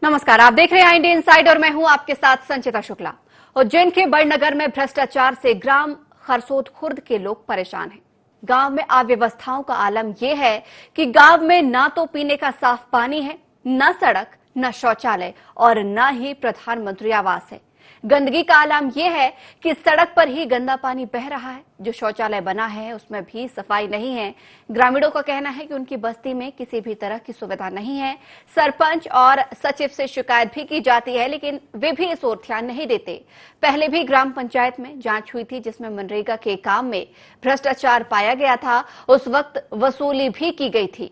नमस्कार, आप देख रहे हैं इंडिया इनसाइड और मैं हूं आपके साथ संचिता शुक्ला। उज्जैन के बड़नगर में भ्रष्टाचार से ग्राम खरसोद खुर्द के लोग परेशान हैं। गांव में अव्यवस्थाओं का आलम यह है कि गांव में ना तो पीने का साफ पानी है, न सड़क, न शौचालय और न ही प्रधानमंत्री आवास है। गंदगी का आलम यह है कि सड़क पर ही गंदा पानी बह रहा है। जो शौचालय बना है उसमें भी सफाई नहीं है। ग्रामीणों का कहना है कि उनकी बस्ती में किसी भी तरह की सुविधा नहीं है। सरपंच और सचिव से शिकायत भी की जाती है, लेकिन वे भी इस ओर ध्यान नहीं देते। पहले भी ग्राम पंचायत में जांच हुई थी जिसमें मनरेगा के काम में भ्रष्टाचार पाया गया था। उस वक्त वसूली भी की गई थी।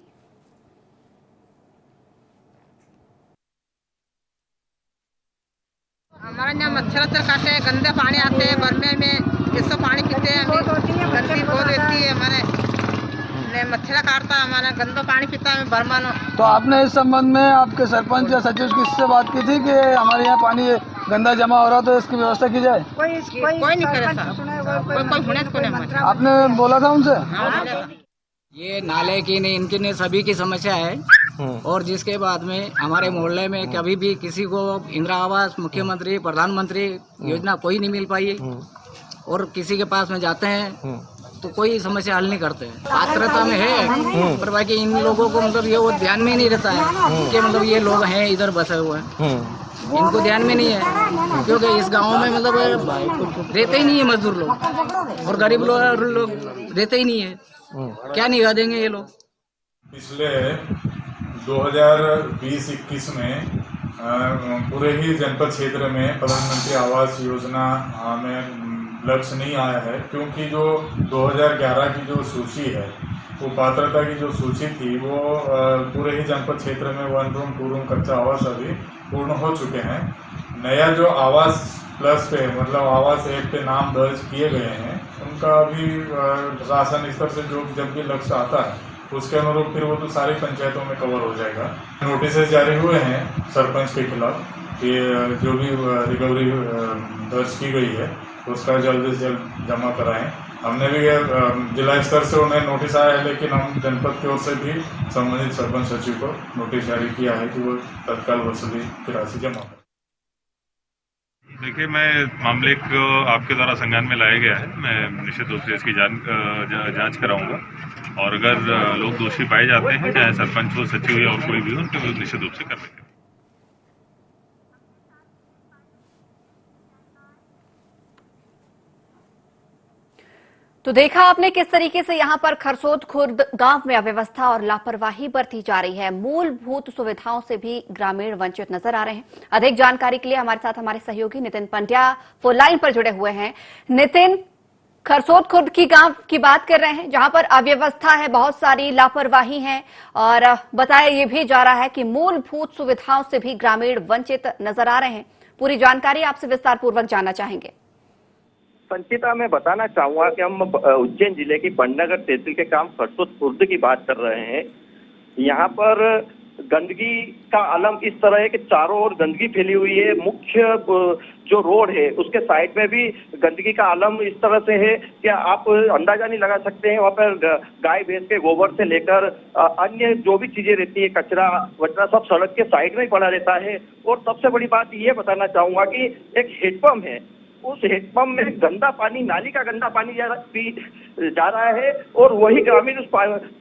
हमारे यहाँ मच्छर काटे हैं, गंदे पानी आते हैं बरमे में, इससे पानी पीते हैं। गंदगी बहुत रहती है, हमारे मच्छर काटता है, हमारा गंदा पानी पीता है बर्मा। तो आपने इस संबंध में आपके सरपंच या सचिव किससे बात की थी कि हमारे यहाँ पानी गंदा जमा हो रहा तो इसकी व्यवस्था की जाए? कोई नहीं करे साहब, आपने बोला था उनसे? ये नाले की नहीं, इनकी नहीं, सभी की समस्या है। और जिसके बाद में हमारे मोहल्ले में कभी भी किसी को इंदिरा आवास, मुख्यमंत्री, प्रधानमंत्री योजना कोई नहीं मिल पाई। और किसी के पास में जाते हैं तो कोई समस्या हल नहीं करते हैं। पात्रता में है पर बाकी इन लोगों को मतलब ये वो ध्यान में नहीं रहता है कि मतलब ये लोग हैं इधर बसे हुए हैं, इनको ध्यान में नहीं है। क्योंकि इस गांव में मतलब रहते ही नहीं है मजदूर लोग और गरीब लोग रहते ही नहीं है। क्या निगाह देंगे ये लोग? पिछले 2020-21 में पूरे ही जनपद क्षेत्र में प्रधानमंत्री आवास योजना में लक्ष्य नहीं आया है, क्योंकि जो 2011 की जो सूची है, वो पात्रता की जो सूची थी वो पूरे ही जनपद क्षेत्र में 1 रूम 2 रूम कच्चा आवास अभी पूर्ण हो चुके हैं। नया जो आवास प्लस पे मतलब आवास एक पे नाम दर्ज किए गए हैं, उनका अभी शासन स्तर से जो जब भी लक्ष्य आता है उसके अनुरूप फिर वो तो सारी पंचायतों में कवर हो जाएगा। नोटिस जारी हुए हैं सरपंच के खिलाफ कि जो भी रिकवरी दर्ज की गई है उसका जल्द से जल्द जमा कराएं। हमने भी जिला स्तर से उन्हें नोटिस आया है, लेकिन हम जनपद की ओर से भी संबंधित सरपंच सचिव को नोटिस जारी किया है कि वो तत्काल वसूली की राशि जमा करें। देखिए, मैं मामले को आपके द्वारा संज्ञान में लाया गया है। मैं निश्चित रूप से इसकी जांच कराऊंगा और अगर लोग दोषी पाए जाते हैं, चाहे सरपंच हो, सचिव या और कोई भी हो, उनके विरुद्ध निश्चित रूप से कर देंगे। तो देखा आपने किस तरीके से यहां पर खरसोद खुर्द गांव में अव्यवस्था और लापरवाही बरती जा रही है। मूलभूत सुविधाओं से भी ग्रामीण वंचित नजर आ रहे हैं। अधिक जानकारी के लिए हमारे साथ हमारे सहयोगी नितिन पंड्या फोन लाइन पर जुड़े हुए हैं। नितिन, खरसोद खुर्द की गांव की बात कर रहे हैं जहां पर अव्यवस्था है, बहुत सारी लापरवाही है और बताया यह भी जा रहा है कि मूलभूत सुविधाओं से भी ग्रामीण वंचित नजर आ रहे हैं। पूरी जानकारी आपसे विस्तार पूर्वक जानना चाहेंगे। संचिता, मैं बताना चाहूंगा कि हम उज्जैन जिले की बड़नगर तहसील के काम खरसोद खुर्द की बात कर रहे हैं। यहाँ पर गंदगी का आलम इस तरह है कि चारों ओर गंदगी फैली हुई है। मुख्य जो रोड है उसके साइड में भी गंदगी का आलम इस तरह से है कि आप अंदाजा नहीं लगा सकते हैं। वहाँ पर गाय भैंस के गोबर से लेकर अन्य जो भी चीजें रहती है, कचरा वचरा सब सड़क के साइड में ही पड़ा रहता है। और सबसे बड़ी बात ये बताना चाहूंगा कि एक हेडपंप है, उस हेडपंप में गंदा पानी, नाली का गंदा पानी जा रहा है और वही ग्रामीण उस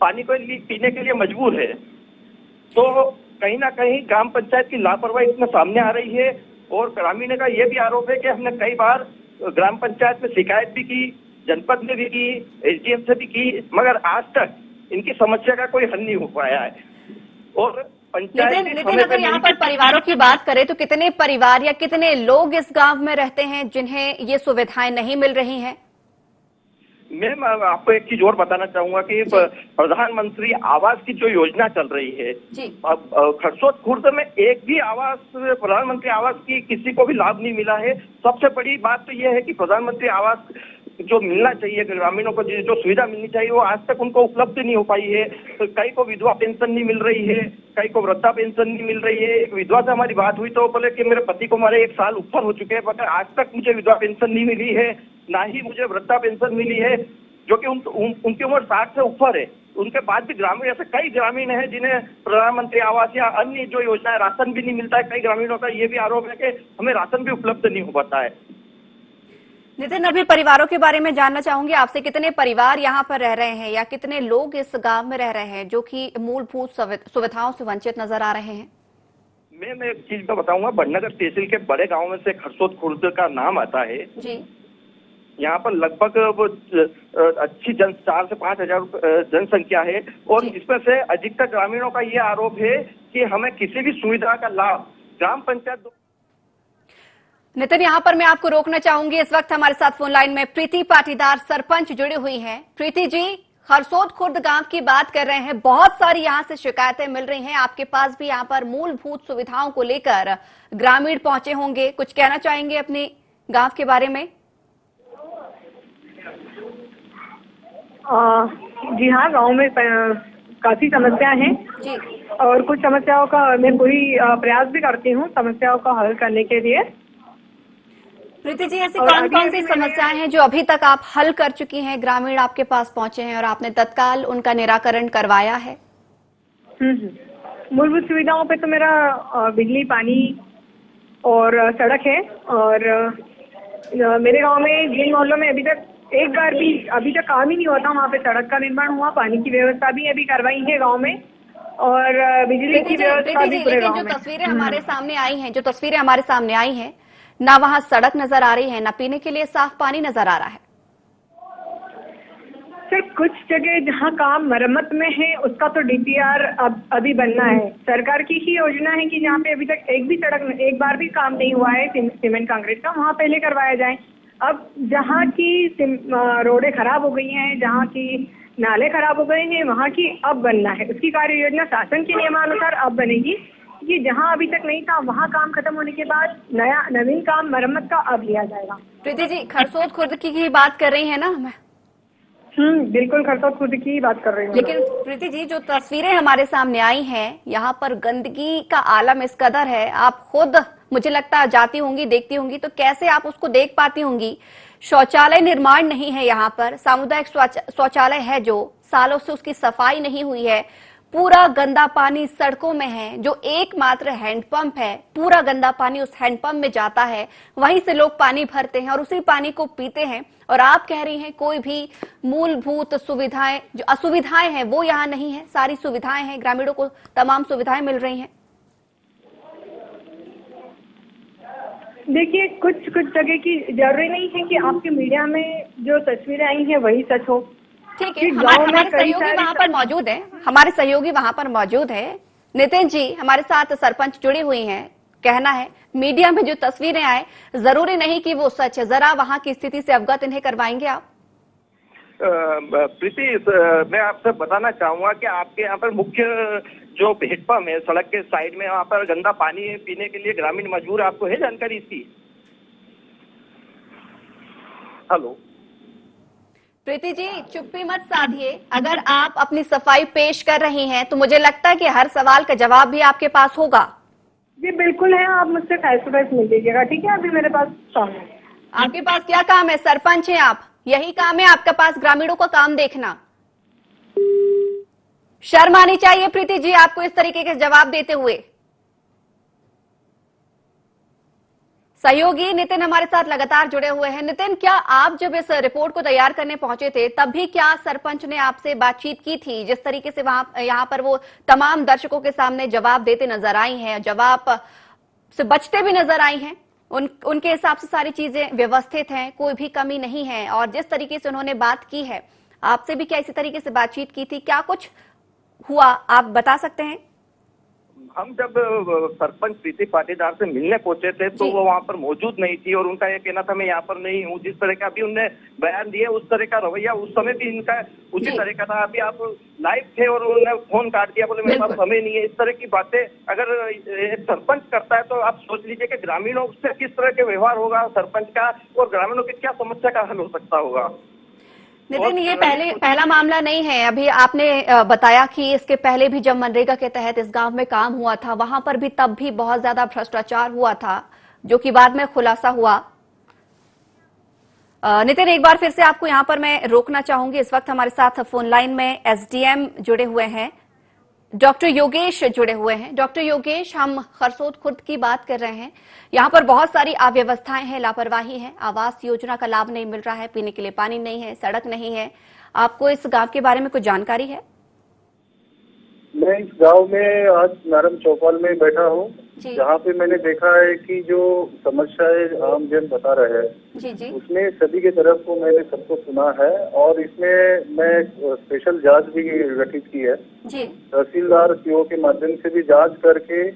पानी को पीने के लिए मजबूर है। तो कहीं ना कहीं ग्राम पंचायत की लापरवाही इसमें सामने आ रही है। और ग्रामीण का यह भी आरोप है कि हमने कई बार ग्राम पंचायत में शिकायत भी की, जनपद में भी की, एसडीएम से भी की, मगर आज तक इनकी समस्या का कोई हल नहीं हो पाया है। और नितिन, अगर यहाँ पर परिवारों की बात करें तो कितने परिवार या कितने लोग इस गांव में रहते हैं जिन्हें ये सुविधाएं नहीं मिल रही हैं? मैं आपको एक चीज और बताना चाहूंगा कि प्रधानमंत्री आवास की जो योजना चल रही है, अब खरसोद खुर्द में एक भी आवास, प्रधानमंत्री आवास की किसी को भी लाभ नहीं मिला है। सबसे बड़ी बात तो यह है कि प्रधानमंत्री आवास जो मिलना चाहिए ग्रामीणों को, जो सुविधा मिलनी चाहिए, वो आज तक उनको उपलब्ध नहीं हो पाई है। तो कई को विधवा पेंशन नहीं मिल रही है, कई को वृद्धा पेंशन नहीं मिल रही है। एक विधवा से हमारी बात हुई तो बोले कि मेरे पति को हमारे 1 साल ऊपर हो चुके हैं, मगर आज तक मुझे विधवा पेंशन नहीं मिली है, ना ही मुझे वृद्धा पेंशन मिली है, जो कि उनकी उम्र 60 से ऊपर है। उनके बाद भी ग्रामीण, ऐसे कई ग्रामीण हैं जिन्हें प्रधानमंत्री आवास या अन्य जो योजना है राशन भी नहीं मिलता है। कई ग्रामीणों का ये भी आरोप है कि हमें राशन भी उपलब्ध नहीं हो पाता है। नितिन, अभी परिवारों के बारे में जानना चाहूंगी आपसे, कितने परिवार यहाँ पर रह रहे हैं या कितने लोग इस गांव में रह रहे हैं जो कि मूलभूत सुविधाओं से वंचित नजर आ रहे हैं? मैं एक चीज तो बताऊंगा, बड़नगर तहसील के बड़े गांव में से खरसोद खुर्द का नाम आता है जी। यहाँ पर लगभग अच्छी 4 से 5 हजार जनसंख्या है और इसमें से अधिकतर ग्रामीणों का ये आरोप है कि हमें किसी भी सुविधा का लाभ ग्राम पंचायत। नितिन, यहाँ पर मैं आपको रोकना चाहूंगी। इस वक्त हमारे साथ फोन लाइन में प्रीति पाटीदार सरपंच जुड़ी हुई हैं। प्रीति जी, खरसोद खुर्द गांव की बात कर रहे हैं, बहुत सारी यहाँ से शिकायतें मिल रही हैं, आपके पास भी यहाँ पर मूलभूत सुविधाओं को लेकर ग्रामीण पहुंचे होंगे, कुछ कहना चाहेंगे अपने गांव के बारे में? जी हाँ, गांव में काफी समस्याएं हैं जी। और कुछ समस्याओं का मैं पूरी प्रयास भी करती हूँ समस्याओं का हल करने के लिए। प्रीति जी, ऐसी कौन कौन सी समस्याएं हैं जो अभी तक आप हल कर चुकी हैं, ग्रामीण आपके पास पहुंचे हैं और आपने तत्काल उनका निराकरण करवाया है? मूलभूत सुविधाओं पे तो मेरा बिजली, पानी और सड़क है। और मेरे गांव में जिन मोहल्लों में अभी तक एक बार भी अभी तक काम ही नहीं होता, वहाँ पे सड़क का निर्माण हुआ, पानी की व्यवस्था भी अभी करवाई है गाँव में और बिजली की व्यवस्था भी पूरे गाँव में। जो तस्वीरें हमारे सामने आई हैं, ना वहाँ सड़क नजर आ रही है, ना पीने के लिए साफ पानी नजर आ रहा है। सिर्फ कुछ जगह जहाँ काम मरम्मत में है उसका तो डीपीआर अभी बनना है। सरकार की ही योजना है कि जहाँ पे अभी तक एक बार भी काम नहीं हुआ है सीमेंट कंक्रीट का, वहाँ पहले करवाया जाए। अब जहाँ की रोडें खराब हो गई हैं, जहाँ की नाले खराब हो गए हैं, वहाँ की अब बनना है। उसकी कार्य योजना शासन के नियमानुसार अब बनेगी। ये जहाँ अभी तक नहीं था वहाँ काम खत्म होने के बाद नवीन काम मरम्मत का अब लिया जाएगा। प्रीति जी, खरसोद खुर्द की बात कर रही है ना? बिल्कुल खरसोद खुर्द की बात कर रही हूँ। लेकिन प्रीति जी, जो तस्वीरें हमारे सामने आई हैं, यहाँ पर गंदगी का आलम इस कदर है, आप खुद मुझे लगता है जाती होंगी, देखती होंगी, तो कैसे आप उसको देख पाती होंगी? शौचालय निर्माण नहीं है यहाँ पर, सामुदायिक शौचालय है जो सालों से उसकी सफाई नहीं हुई है, पूरा गंदा पानी सड़कों में है, जो एकमात्र हैंडपंप है, पूरा गंदा पानी उस हैंडपंप में जाता है, वहीं से लोग पानी भरते हैं और उसी पानी को पीते हैं। और आप कह रही हैं कोई भी मूलभूत सुविधाएं, जो असुविधाएं हैं वो यहाँ नहीं है, सारी सुविधाएं हैं, ग्रामीणों को तमाम सुविधाएं मिल रही हैं। देखिए, कुछ जगह की जरूरी नहीं है कि आपके मीडिया में जो तस्वीरें आई हैं वही सच हो। ठीक है, हमारे सहयोगी वहां पर मौजूद है, हमारे सहयोगी वहां पर मौजूद है। नितिन जी, हमारे साथ सरपंच जुड़ी हुई हैं, कहना है मीडिया में जो तस्वीरें आए जरूरी नहीं कि वो सच है, जरा वहां की स्थिति से अवगत इन्हें करवाएंगे आप? प्रीति, मैं आपसे बताना चाहूंगा कि आपके यहाँ पर मुख्य जो हैंडपंप है सड़क के साइड में, वहाँ पर गंदा पानी पीने के लिए ग्रामीण मजबूर, आपको है जानकारी इसकी? हेलो प्रीति जी, चुप्पी मत साधिए। अगर आप अपनी सफाई पेश कर रही हैं तो मुझे लगता है कि हर सवाल का जवाब भी आपके पास होगा। जी बिल्कुल है, आप मुझसे फेस टू फेस मिल लीजिएगा, ठीक है? अभी मेरे पास काम है। आपके पास क्या काम है? सरपंच हैं आप, यही काम है आपके पास, ग्रामीणों का काम देखना। शर्म आनी चाहिए प्रीति जी आपको इस तरीके के जवाब देते हुए। सहयोगी नितिन हमारे साथ लगातार जुड़े हुए हैं। नितिन, क्या आप जब इस रिपोर्ट को तैयार करने पहुंचे थे तब भी क्या सरपंच ने आपसे बातचीत की थी? जिस तरीके से यहाँ पर वो तमाम दर्शकों के सामने जवाब देते नजर आई हैं, जवाब से बचते भी नजर आई हैं, उनके हिसाब से सारी चीजें व्यवस्थित हैं, कोई भी कमी नहीं है, और जिस तरीके से उन्होंने बात की है, आपसे भी क्या इसी तरीके से बातचीत की थी? क्या कुछ हुआ आप बता सकते हैं? हम जब सरपंच प्रीति पाटीदार से मिलने पहुंचे थे तो वो वहाँ पर मौजूद नहीं थी और उनका ये कहना था मैं यहाँ पर नहीं हूँ। जिस तरह का अभी उनने बयान दिए उस तरह का रवैया उस समय भी इनका उसी तरह का था। अभी आप लाइव थे और उन्होंने फोन काट दिया, बोले मेरे पास समय नहीं है। इस तरह की बातें अगर सरपंच करता है तो आप सोच लीजिए कि ग्रामीणों से किस तरह के व्यवहार होगा सरपंच का और ग्रामीणों की क्या समस्या का हल हो सकता होगा। नितिन, ये पहला मामला नहीं है। अभी आपने बताया कि इसके पहले भी जब मनरेगा के तहत इस गांव में काम हुआ था, वहां पर भी तब भी बहुत ज्यादा भ्रष्टाचार हुआ था, जो कि बाद में खुलासा हुआ। नितिन, एक बार फिर से आपको यहाँ पर मैं रोकना चाहूंगी। इस वक्त हमारे साथ फोन लाइन में एसडीएम जुड़े हुए हैं, डॉक्टर योगेश जुड़े हुए हैं। डॉक्टर योगेश, हम खरसोद खुर्द की बात कर रहे हैं। यहाँ पर बहुत सारी अव्यवस्थाएं हैं, लापरवाही है, आवास योजना का लाभ नहीं मिल रहा है, पीने के लिए पानी नहीं है, सड़क नहीं है। आपको इस गांव के बारे में कुछ जानकारी है? मैं इस गांव में आज नारम चौपाल में बैठा हूँ, जहाँ पे मैंने देखा है कि जो समस्याएं आम जन बता रहे हैं उसमें सभी के तरफ को मैंने सबको सुना है और इसमें मैं स्पेशल जांच भी गठित की है। तहसीलदार सीओ के माध्यम से भी जांच करके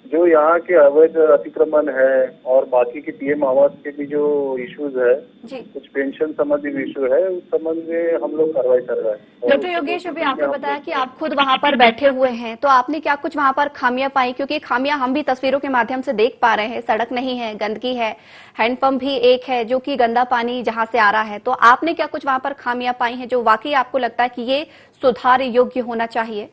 जो यहाँ के अवैध अतिक्रमण है और बाकी के पीएम आवास के भी जो इश्यूज है, कुछ पेंशन संबंधी इशू है, उस संबंध में हम लोग कार्रवाई कर रहे हैं। डॉक्टर योगेश, अभी आपने बताया कि आप खुद वहां पर बैठे हुए हैं, तो आपने क्या कुछ वहां पर खामियां पाई? क्योंकि खामियां हम भी तस्वीरों के माध्यम से देख पा रहे हैं। सड़क नहीं है, गंदगी है, हैंडपंप भी एक है जो कि गंदा पानी जहां से आ रहा है। तो आपने क्या कुछ वहां पर खामियां पाई हैं जो वाकई आपको लगता है कि ये सुधार योग्य होना चाहिए?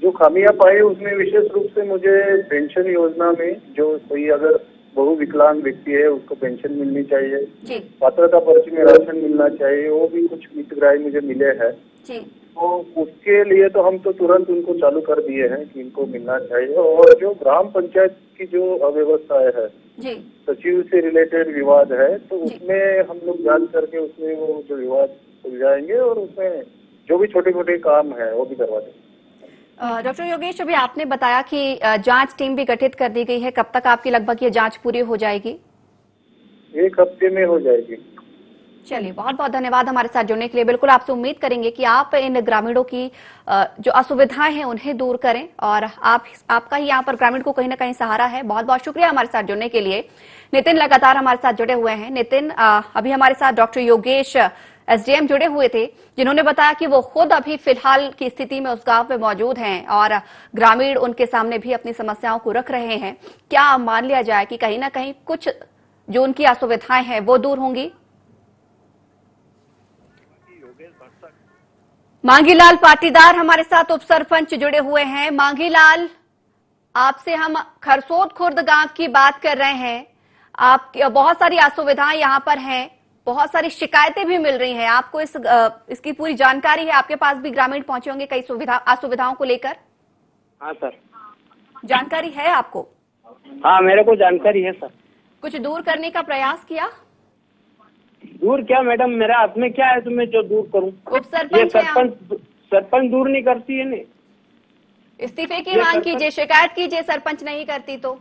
जो खामियां पाई उसमें विशेष रूप से मुझे पेंशन योजना में जो कोई अगर बहुविकलांग व्यक्ति है उसको पेंशन मिलनी चाहिए, पात्रता पर्ची में राशन मिलना चाहिए, वो भी कुछ हितग्राही मुझे मिले हैं। तो उसके लिए तो हम तो तुरंत उनको चालू कर दिए हैं कि इनको मिलना चाहिए। और जो ग्राम पंचायत की जो अव्यवस्थाएं है, सचिव से रिलेटेड विवाद है, तो उसमें हम लोग जांच करके उसमें वो जो विवाद सुलझाएंगे और उसमें जो भी छोटे छोटे काम है वो भी करवा देंगे। डॉक्टर योगेश, अभी आपने बताया कि जांच टीम भी गठित कर दी गई है। कब तक आपकी लगभग ये जांच पूरी हो जाएगी? 1 हफ्ते में हो जाएगी। चलिए, बहुत बहुत धन्यवाद हमारे साथ जुड़ने के लिए। बिल्कुल आपसे उम्मीद करेंगे कि आप इन ग्रामीणों की जो असुविधाएं हैं उन्हें दूर करें और आपका ही यहाँ पर ग्रामीण को कहीं ना कहीं सहारा है। बहुत बहुत शुक्रिया हमारे साथ जुड़ने के लिए। नितिन लगातार हमारे साथ जुड़े हुए हैं। नितिन, अभी हमारे साथ डॉक्टर योगेश एसडीएम जुड़े हुए थे, जिन्होंने बताया कि वो खुद अभी फिलहाल की स्थिति में उस गांव में मौजूद हैं और ग्रामीण उनके सामने भी अपनी समस्याओं को रख रहे हैं। क्या मान लिया जाए कि कहीं ना कहीं कुछ जो उनकी असुविधाएं हैं वो दूर होंगी? मांगीलाल पाटीदार हमारे साथ उप सरपंच जुड़े हुए हैं। मांगीलाल, आपसे हम खरसोद खुर्द गांव की बात कर रहे हैं। आप बहुत सारी असुविधाएं यहाँ पर हैं, बहुत सारी शिकायतें भी मिल रही हैं। आपको इसकी पूरी जानकारी है? आपके पास भी ग्रामीण पहुंचे होंगे कई असुविधाओं को लेकर। हाँ सर, जानकारी है आपको? हाँ, मेरे को जानकारी है सर। कुछ दूर करने का प्रयास किया? दूर क्या मैडम, मेरे हाथ में क्या है तो मैं जो दूर करूं? उप सरपंच सरपंच दूर नहीं करती है ने। इस्तीफे की मांग कीजिए, शिकायत कीजिए, सरपंच नहीं करती तो।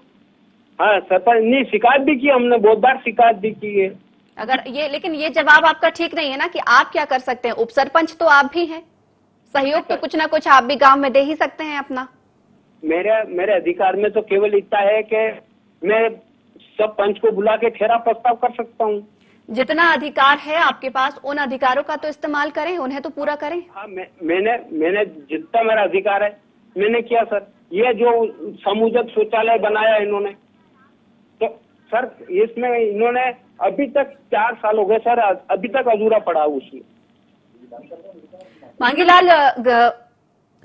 हाँ, सरपंच नहीं, शिकायत भी की हमने, बहुत बार शिकायत भी की है। अगर लेकिन ये जवाब आपका ठीक नहीं है ना कि आप क्या कर सकते हैं। उप सरपंच तो आप भी हैं, सहयोग तो कुछ ना कुछ आप भी गांव में दे ही सकते हैं अपना। मेरे अधिकार में तो केवल इतना है कि मैं सब पंच को बुला के ठहरा प्रस्ताव कर सकता हूँ। जितना अधिकार है आपके पास उन अधिकारों का तो इस्तेमाल करें, उन्हें तो पूरा करें। हाँ, मैंने जितना मेरा अधिकार है मैंने किया सर। ये जो समुचित शौचालय बनाया इन्होंने, तो सर इसमें इन्होंने अभी तक 4 साल हो गए सर, अभी तक अधूरा पड़ा उसमें। मांगीलाल,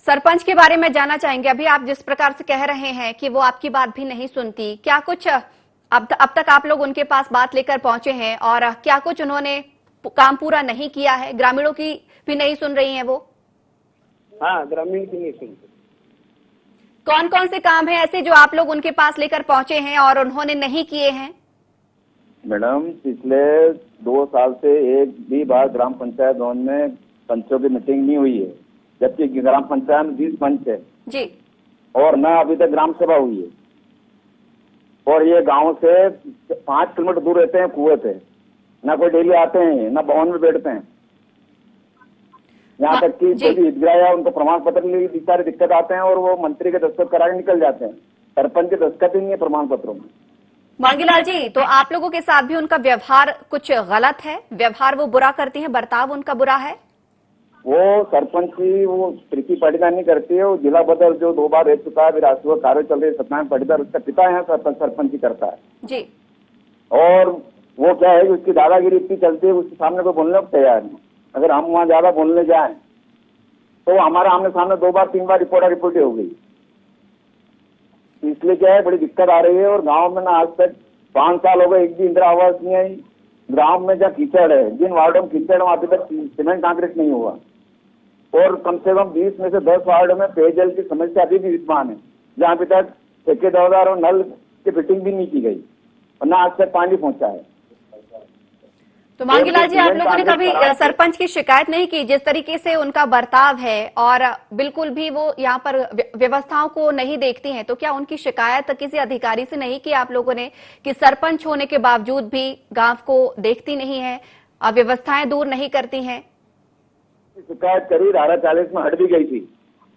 सरपंच के बारे में जानना चाहेंगे। अभी आप जिस प्रकार से कह रहे हैं कि वो आपकी बात भी नहीं सुनती, क्या कुछ अब तक आप लोग उनके पास बात लेकर पहुंचे हैं और क्या कुछ उन्होंने काम पूरा नहीं किया है? ग्रामीणों की भी नहीं सुन रही हैं वो? हाँ, ग्रामीण की नहीं सुनती। कौन कौन से काम है ऐसे जो आप लोग उनके पास लेकर पहुंचे हैं और उन्होंने नहीं किए हैं? मैडम, पिछले 2 साल से एक भी बार ग्राम पंचायत भवन में पंचों की मीटिंग नहीं हुई है, जबकि ग्राम पंचायत में 20 पंच है जी, और न अभी तक ग्राम सभा हुई है। और ये गांव से 5 किलोमीटर दूर रहते हैं कुएं पे, न कोई डेली आते हैं, न भवन में बैठते हैं। यहाँ तक कि कोई हितग्राही है उनको प्रमाण पत्र के लिए सारी दिक्कत आते हैं और वो मंत्री के दस्तखत करा के निकल जाते हैं। सरपंच के दस्तखत ही नहीं है प्रमाण पत्रों में। मांगीलाल जी, तो आप लोगों के साथ भी उनका व्यवहार कुछ गलत है? व्यवहार वो बुरा करती है, बर्ताव उनका बुरा है? वो सरपंच की वो प्रीति पाटीदार नहीं करती है। वो जिला बदल जो 2 बार रह चुका है, विरासत कार्य चल रही है, सत्यनारायण पाटीदार उसका पिता है, सरपंच ही करता है जी। और वो क्या है कि उसकी दादागिरी इतनी चलती है, उसके सामने कोई बोलने को तैयार नहीं। अगर हम वहाँ ज्यादा बोलने जाएं तो हमारा आमने सामने 2 बार 3 बार रिपोर्ट हो गई। इसलिए क्या है, बड़ी दिक्कत आ रही है। और गांव में ना आज तक 5 साल हो गए, एक भी इंदिरा आवास नहीं आई, गांव में जहाँ कीचड़ है, जिन वार्डों में कीचड़ वहाँ अभी तक सीमेंट कांक्रीट नहीं हुआ, और कम से कम 20 में से 10 वार्डों में पेयजल की समस्या अभी भी विद्यमान है, जहाँ अभी तक ठेकेदार और नल की फिटिंग भी नहीं की गई और न आज तक पानी पहुंचा है। तो मांगीलाल जी, आप लोगों ने कभी सरपंच की शिकायत नहीं की? जिस तरीके से उनका बर्ताव है और बिल्कुल भी वो यहाँ पर व्यवस्थाओं को नहीं देखती हैं, तो क्या उनकी शिकायत किसी अधिकारी से नहीं की आप लोगों ने कि सरपंच होने के बावजूद भी गांव को देखती नहीं है, व्यवस्थाएं दूर नहीं करती हैं? शिकायत करी, धारा 40 में हट भी गई थी।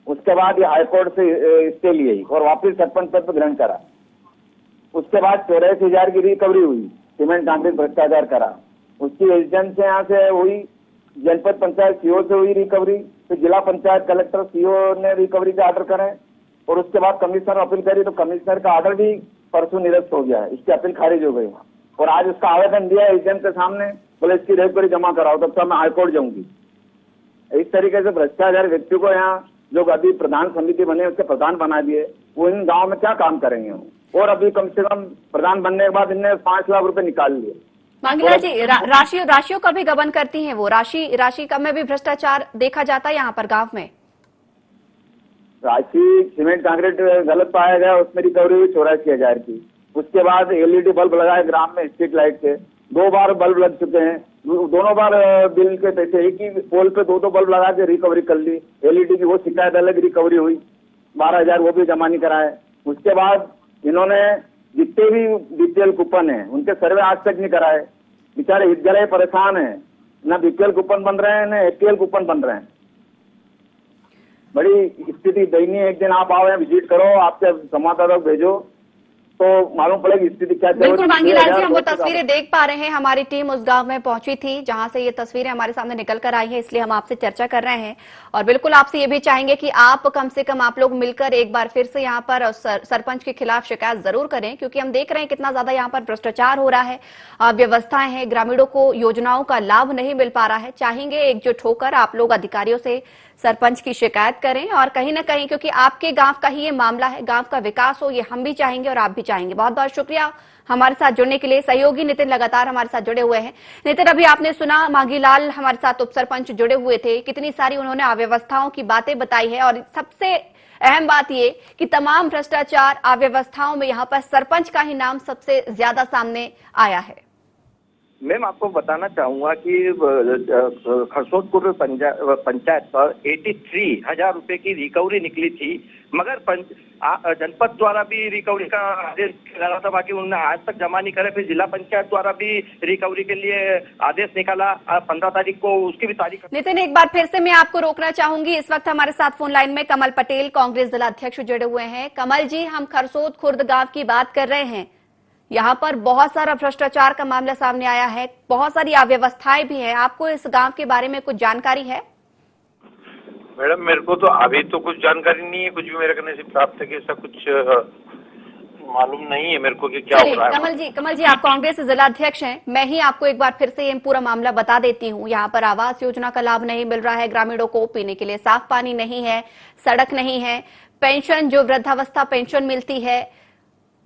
उसके बाद ये हाईकोर्ट से स्टे लिए और वापिस सरपंच पद ग्रहण करा। उसके बाद 84,000 की रिकवरी हुई, सीमेंट कांक्रीट भ्रष्टाचार करा। उसकी एजेंट से यहाँ से हुई, जनपद पंचायत सीओ से हुई रिकवरी, फिर जिला पंचायत कलेक्टर सीओ ने रिकवरी का ऑर्डर करे और उसके बाद कमिश्नर अपील करी तो कमिश्नर का ऑर्डर भी परसों निरस्त हो गया है, इसकी अपील खारिज हो गई और आज उसका आवेदन दिया एजेंट के सामने, बोले इसकी रिकवरी जमा कराओ, तब तक मैं हाईकोर्ट जाऊंगी। इस तरीके से भ्रष्टाचार व्यक्ति को यहाँ जो अभी प्रधान समिति बने उसके प्रधान बना दिए, वो इन गाँव में क्या काम करेंगे? और अभी कम से कम प्रधान बनने के बाद इनने 5 लाख रुपए निकाल लिए। मांगीलाल जी, राशियों का भी गबन करती हैं वो, राशि का में भी भ्रष्टाचार देखा जाता है यहाँ पर गांव में। राशि सीमेंट कांक्रीट गलत पाया गया, उसमें रिकवरी हुई 84,000 की। उसके बाद एलईडी बल्ब लगाए ग्राम में स्ट्रीट लाइट के, 2 बार बल्ब लग चुके हैं, दोनों बार बिल के पैसे, एक ही पोल पे 2 बल्ब लगा के रिकवरी कर ली। एलईडी की वो शिकायत अलग रिकवरी हुई, 12,000 वो भी जमा नहीं कराए। उसके बाद इन्होंने जितने भी बीपीएल कूपन है उनके सर्वे आज तक नहीं कराए। बेचारे विद्यालय परेशान है, न बीपीएल कूपन बन रहे हैं न एपीएल कूपन बन रहे हैं। बड़ी स्थिति दयनीय। एक दिन आप आओ, यहाँ विजिट करो, आपके संवाददाता भेजो तो मालूम पड़ेगी स्थिति क्या। बिल्कुल मांगीलाल जी, हम वो तस्वीरें देख पा रहे हैं, हमारी टीम उस गांव में पहुंची थी जहां से ये तस्वीरें हमारे सामने निकल कर आई है, इसलिए हम आपसे चर्चा कर रहे हैं। और बिल्कुल आपसे ये भी चाहेंगे कि आप कम से कम आप लोग मिलकर एक बार फिर से यहाँ पर सरपंच के खिलाफ शिकायत जरूर करें, क्योंकि हम देख रहे हैं कितना ज्यादा यहाँ पर भ्रष्टाचार हो रहा है, व्यवस्थाएं हैं, ग्रामीणों को योजनाओं का लाभ नहीं मिल पा रहा है। चाहेंगे एकजुट होकर आप लोग अधिकारियों से सरपंच की शिकायत करें और कहीं ना कहीं, क्योंकि आपके गांव का ही ये मामला है, गांव का विकास हो, ये हम भी चाहेंगे और आप भी चाहेंगे। बहुत बहुत शुक्रिया हमारे साथ जुड़ने के लिए। सहयोगी नितिन लगातार हमारे साथ जुड़े हुए हैं। नितिन, अभी आपने सुना मांगीलाल हमारे साथ उप सरपंच जुड़े हुए थे, कितनी सारी उन्होंने अव्यवस्थाओं की बातें बताई है और सबसे अहम बात ये कि तमाम भ्रष्टाचार अव्यवस्थाओं में यहाँ पर सरपंच का ही नाम सबसे ज्यादा सामने आया है। मैम, आपको बताना चाहूंगा कि खरसोदपुर पंचायत पर 83,000 रुपए की रिकवरी निकली थी, मगर जनपद द्वारा भी रिकवरी का आदेश निकाला था, बाकी उन्होंने आज तक जमा नहीं करे। फिर जिला पंचायत द्वारा भी रिकवरी के लिए आदेश निकाला 15 तारीख को, उसकी भी तारीख। नितिन, एक बार फिर से मैं आपको रोकना चाहूंगी। इस वक्त हमारे साथ फोन लाइन में कमल पटेल, कांग्रेस जिला अध्यक्ष जुड़े हुए हैं। कमल जी, हम खरसोद खुर्द गांव की बात कर रहे हैं, यहाँ पर बहुत सारा भ्रष्टाचार का मामला सामने आया है, बहुत सारी अव्यवस्थाएं भी हैं। आपको इस गांव के बारे में कुछ जानकारी है? मैडम, मेरे को तो अभी तो कुछ जानकारी नहीं है, कुछ भी मेरे करने से प्राप्त है कि ऐसा कुछ मालूम नहीं है मेरे को कि क्या हो रहा है। कमल जी, आप कांग्रेस जिला अध्यक्ष हैं, मैं ही आपको एक बार फिर से ये पूरा मामला बता देती हूँ। यहाँ पर आवास योजना का लाभ नहीं मिल रहा है ग्रामीणों को, पीने के लिए साफ पानी नहीं है, सड़क नहीं है, पेंशन जो वृद्धावस्था पेंशन मिलती है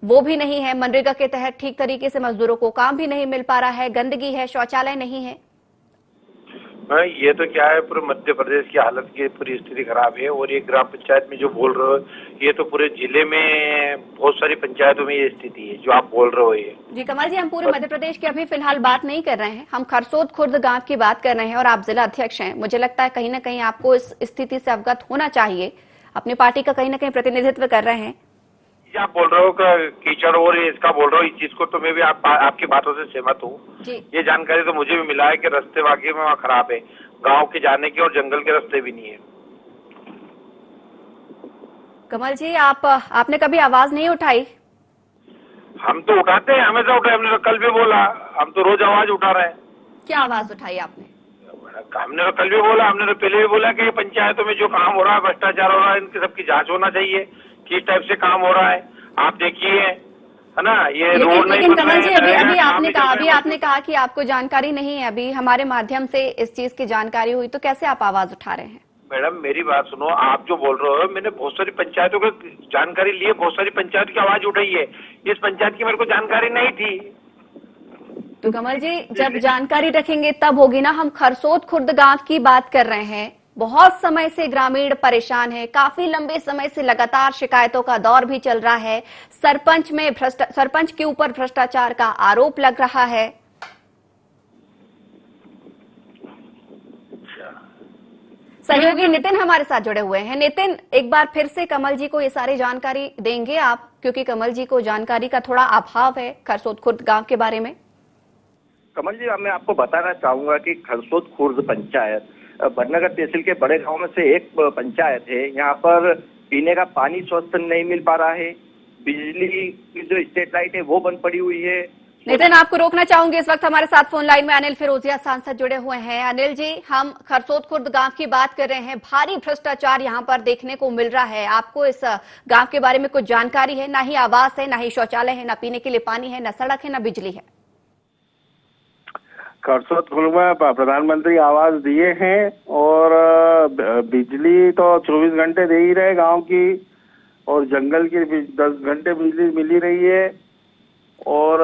वो भी नहीं है, मनरेगा के तहत ठीक तरीके से मजदूरों को काम भी नहीं मिल पा रहा है, गंदगी है, शौचालय नहीं है। ये तो क्या है, पूरे मध्य प्रदेश की हालत की पूरी स्थिति खराब है। और ये ग्राम पंचायत में जो बोल रहे हो, ये तो पूरे जिले में बहुत सारी पंचायतों में ये स्थिति है जो आप बोल रहे हो। ये जी कमल जी, हम पूरे मध्य प्रदेश की अभी फिलहाल बात नहीं कर रहे हैं, हम खरसोद खुर्द गांव की बात कर रहे हैं और आप जिला अध्यक्ष हैं। मुझे लगता है कहीं ना कहीं आपको इस स्थिति से अवगत होना चाहिए, अपनी पार्टी का कहीं ना कहीं प्रतिनिधित्व कर रहे हैं। आप बोल रहे हो कीचड़ और इसका बोल रहे हो, इस चीज को तो मैं भी आपकी बातों से सहमत हूँ। ये जानकारी तो मुझे भी मिला है कि रास्ते वाकई में वहाँ खराब है, गांव के जाने के और जंगल के रास्ते भी नहीं है। कमल जी, आपने कभी आवाज नहीं उठाई? हम तो उठाते हैं, हमेशा उठाए, हमने तो कल भी बोला, हम तो रोज आवाज उठा रहे हैं। क्या आवाज उठाई आपने? हमने तो कल भी बोला, हमने तो पहले भी बोला कि पंचायतों में जो काम हो रहा है, भ्रष्टाचार हो रहा है, इनकी सबकी जांच होना चाहिए, किस टाइप से काम हो रहा है। आप देखिए, है ना, ये रोड नहीं। लेकिन कमल जी, अभी आपने कहा कि आपको जानकारी नहीं है, अभी हमारे माध्यम से इस चीज की जानकारी हुई, तो कैसे आप आवाज उठा रहे हैं? मैडम, मेरी बात सुनो, आप जो बोल रहे हो, मैंने बहुत सारी पंचायतों की जानकारी ली है, बहुत सारी पंचायत की आवाज उठाई है। इस पंचायत की मेरे को जानकारी नहीं थी। तो कमल जी, जब जानकारी रखेंगे तब होगी ना। हम खरसोद खुर्द गांव की बात कर रहे हैं। बहुत समय से ग्रामीण परेशान है, काफी लंबे समय से लगातार शिकायतों का दौर भी चल रहा है। सरपंच के ऊपर भ्रष्टाचार का आरोप लग रहा है। सहयोगी नितिन हमारे साथ जुड़े हुए हैं। नितिन, एक बार फिर से कमल जी को ये सारी जानकारी देंगे आप, क्योंकि कमल जी को जानकारी का थोड़ा अभाव है खरसोद खुर्द गांव के बारे में। कमल जी, मैं आपको बताना चाहूंगा कि खरसोद खुर्द पंचायत बड़नगर तहसील के बड़े गांव में से एक पंचायत है। यहाँ पर पीने का पानी स्वस्थ नहीं मिल पा रहा है। बिजली की जो स्ट्रीट लाइट है वो बंद पड़ी हुई है। नितिन, आपको रोकना चाहूंगी। इस वक्त हमारे साथ फोन लाइन में अनिल फिरोजिया सांसद जुड़े हुए हैं। अनिल जी, हम खरसोद खुर्द गांव की बात कर रहे हैं। भारी भ्रष्टाचार यहां पर देखने को मिल रहा है। आपको इस गांव के बारे में कुछ जानकारी है? ना ही आवास है, ना ही शौचालय है, ना पीने के लिए पानी है, ना सड़क है, ना बिजली है। खरसोद खुर्द में प्रधानमंत्री आवास दिए हैं और बिजली तो 24 घंटे दे ही रहे गांव की, और जंगल की 10 घंटे बिजली मिल ही रही है। और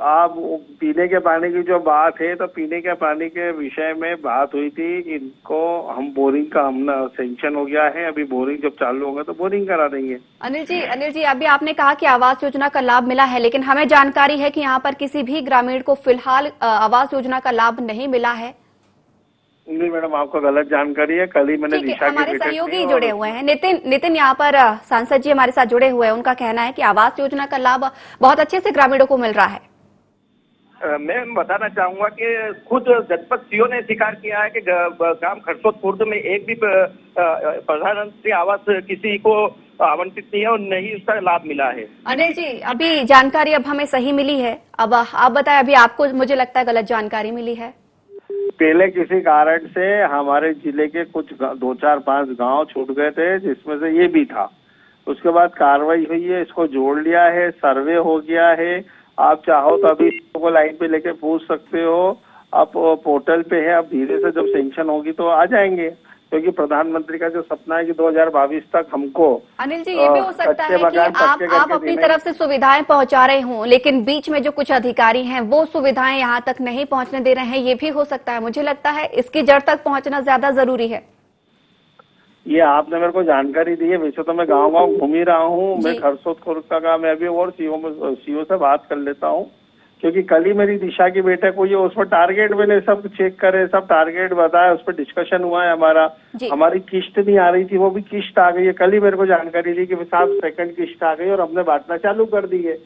आप पीने के पानी की जो बात है, तो पीने के पानी के विषय में बात हुई थी। इनको हम बोरिंग का हमने सेंक्शन हो गया है। अभी बोरिंग जब चालू होगा तो बोरिंग करा देंगे। अनिल जी, अभी आपने कहा कि आवास योजना का लाभ मिला है, लेकिन हमें जानकारी है कि यहाँ पर किसी भी ग्रामीण को फिलहाल आवास योजना का लाभ नहीं मिला है। नहीं मैडम, आपको गलत जानकारी है। कल ही मैंने दिशा हमारे सहयोगी जुड़े हुए हैं। नितिन यहाँ पर सांसद जी हमारे साथ जुड़े हुए हैं। उनका कहना है कि आवास योजना का लाभ बहुत अच्छे से ग्रामीणों को मिल रहा है। मैं बताना चाहूंगा कि खुद जनपद सीओ ने स्वीकार किया है कि गांव खरसोद खुर्द में एक भी प्रधानमंत्री आवास किसी को आवंटित नहीं है और नहीं उसका लाभ मिला है। अनिल जी, अभी जानकारी अब हमें सही मिली है। अब आप बताएं, अभी आपको मुझे लगता है गलत जानकारी मिली है। पहले किसी कारण से हमारे जिले के कुछ 2, 4, 5 गांव छूट गए थे, जिसमें से ये भी था। उसके बाद कार्रवाई हुई है, इसको जोड़ लिया है, सर्वे हो गया है। आप चाहो तो अभी इसको लाइन पे लेके पूछ सकते हो। आप पोर्टल पे है, अब धीरे से जब सेंक्शन होगी तो आ जाएंगे, क्योंकि प्रधानमंत्री का जो सपना है कि 2022 तक हमको अनिल जी, ये भी हो सकता है कि आप अपनी तरफ से सुविधाएं पहुंचा रहे हों, लेकिन बीच में जो कुछ अधिकारी हैं वो सुविधाएं यहां तक नहीं पहुंचने दे रहे हैं। ये भी हो सकता है। मुझे लगता है इसकी जड़ तक पहुंचना ज्यादा जरूरी है। ये आपने मेरे को जानकारी दी है। वैसे तो मैं गाँव घूम ही रहा हूँ। मैं खरसोद खुर्द का मैं अभी और सीओ से बात कर लेता हूँ, क्योंकि कल ही मेरी दिशा की बैठक हुई है। उसमें टारगेट मैंने सब चेक करे, सब टारगेट बताया, उस पर डिस्कशन हुआ है हमारा। हमारी किस्त नहीं आ रही थी, वो भी किस्त आ गई है। कल ही मेरे को जानकारी दी कि साहब सेकंड किस्त आ गई और हमने बांटना चालू कर दी है।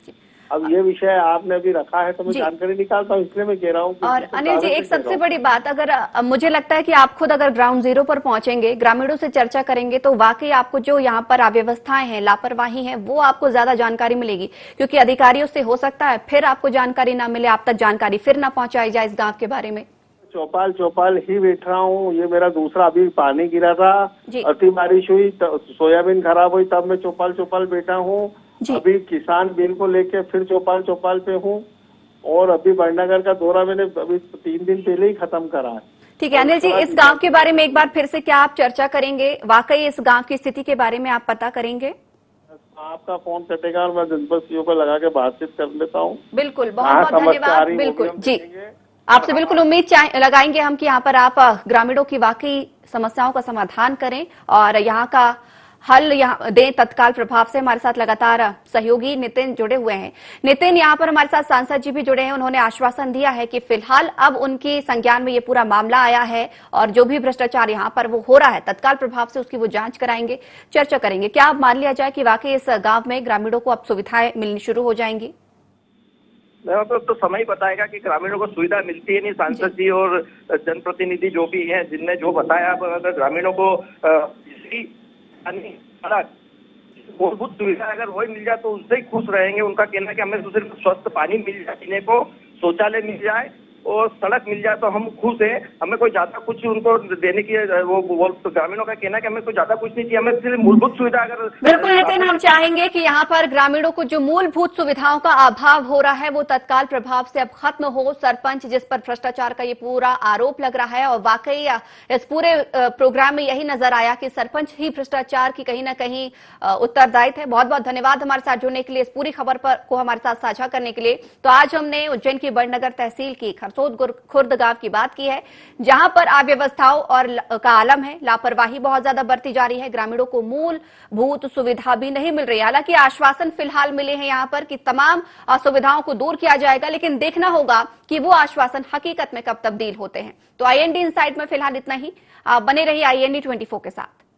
अब ये विषय आपने अभी रखा है तो मैं जानकारी निकालता हूँ, इसलिए मैं कह रहा हूँ। और अनिल जी, एक सबसे बड़ी बात, अगर मुझे लगता है कि आप खुद अगर ग्राउंड जीरो पर पहुंचेंगे, ग्रामीणों से चर्चा करेंगे, तो वाकई आपको जो यहाँ पर अव्यवस्थाएं हैं, लापरवाही है, वो आपको ज्यादा जानकारी मिलेगी। क्योंकि अधिकारियों से हो सकता है फिर आपको जानकारी ना मिले, आप तक जानकारी फिर ना पहुंचाई जाए इस गाँव के बारे में। चौपाल ही बैठ रहा हूँ। ये मेरा दूसरा, अभी पानी गिरा था, अति बारिश हुई, सोयाबीन खराब हुई, तब मैं चौपाल बैठा हूँ। अभी किसान बिल को लेके फिर चौपाल पे हूँ। और अभी बड़नगर का दौरा मैंने अभी 3 दिन पहले ही खत्म करा है। ठीक है अनिल जी, इस गांव के बारे में एक बार फिर से क्या आप चर्चा करेंगे? वाकई इस गांव की स्थिति के बारे में आप पता करेंगे? आपका फोन कटेगा और मैं जनपद सीओ पर लगा के बातचीत कर लेता हूँ। बिल्कुल, बहुत बहुत धन्यवाद। बिल्कुल जी, आपसे बिल्कुल उम्मीद लगाएंगे हम कि यहाँ पर आप ग्रामीणों की वाकई समस्याओं का समाधान करें और यहाँ का हल यहाँ दें तत्काल प्रभाव से। हमारे साथ लगातार सहयोगी नितिन जुड़े हुए हैं। नितिन, यहाँ पर हमारे साथ सांसद जी भी जुड़े हैं। उन्होंने आश्वासन दिया है कि फिलहाल अब उनकी संज्ञान में ये पूरा मामला आया है और जो भी भ्रष्टाचार यहाँ पर वो हो रहा है तत्काल प्रभाव से उसकी वो जांच कराएंगे, चर्चा करेंगे। क्या अब मान लिया जाए कि वाकई इस गाँव में ग्रामीणों को अब सुविधाएं मिलनी शुरू हो जाएंगी? तो समय बताएगा कि ग्रामीणों को सुविधा मिलती है नहीं। सांसद जी और जनप्रतिनिधि जो भी हैं, जिनने जो बताया, अगर ग्रामीणों को मूलभूत सुविधा अगर वही मिल जाए तो उससे ही खुश रहेंगे। उनका कहना है कि हमें तो सिर्फ स्वस्थ पानी मिल जाए, पीने को शौचालय मिल जाए और सड़क मिल जाए तो हम खुश हैं। हमें कोई ज्यादा कुछ उनको देने की वो तो ग्रामीणों का कहना है कि हमें कोई ज्यादा कुछ नहीं चाहिए, हमें सिर्फ मूलभूत सुविधा अगर बिल्कुल नितिन, हम चाहेंगे कि यहाँ पर ग्रामीणों को जो मूलभूत सुविधाओं का अभाव हो रहा है वो तत्काल प्रभाव से अब खत्म हो। सरपंच जिस पर भ्रष्टाचार का ये पूरा आरोप लग रहा है और वाकई इस पूरे प्रोग्राम में यही नजर आया कि सरपंच ही भ्रष्टाचार की कहीं ना कहीं उत्तरदायित्व है। बहुत बहुत धन्यवाद हमारे साथ जुड़ने के लिए, इस पूरी खबर पर को हमारे साथ साझा करने के लिए। तो आज हमने उज्जैन की बड़नगर तहसील की खरसोद खुर्द गांव की बात की है, जहां पर अव्यवस्थाओं और का आलम है, लापरवाही बहुत ज्यादा बरती जा रही है, ग्रामीणों को मूलभूत सुविधा भी नहीं मिल रही है। हालांकि आश्वासन फिलहाल मिले हैं यहां पर कि तमाम असुविधाओं को दूर किया जाएगा, लेकिन देखना होगा कि वो आश्वासन हकीकत में कब तबदील होते हैं। तो IND इनसाइट में फिलहाल इतना ही। आप बने रहिए IND 24 के साथ।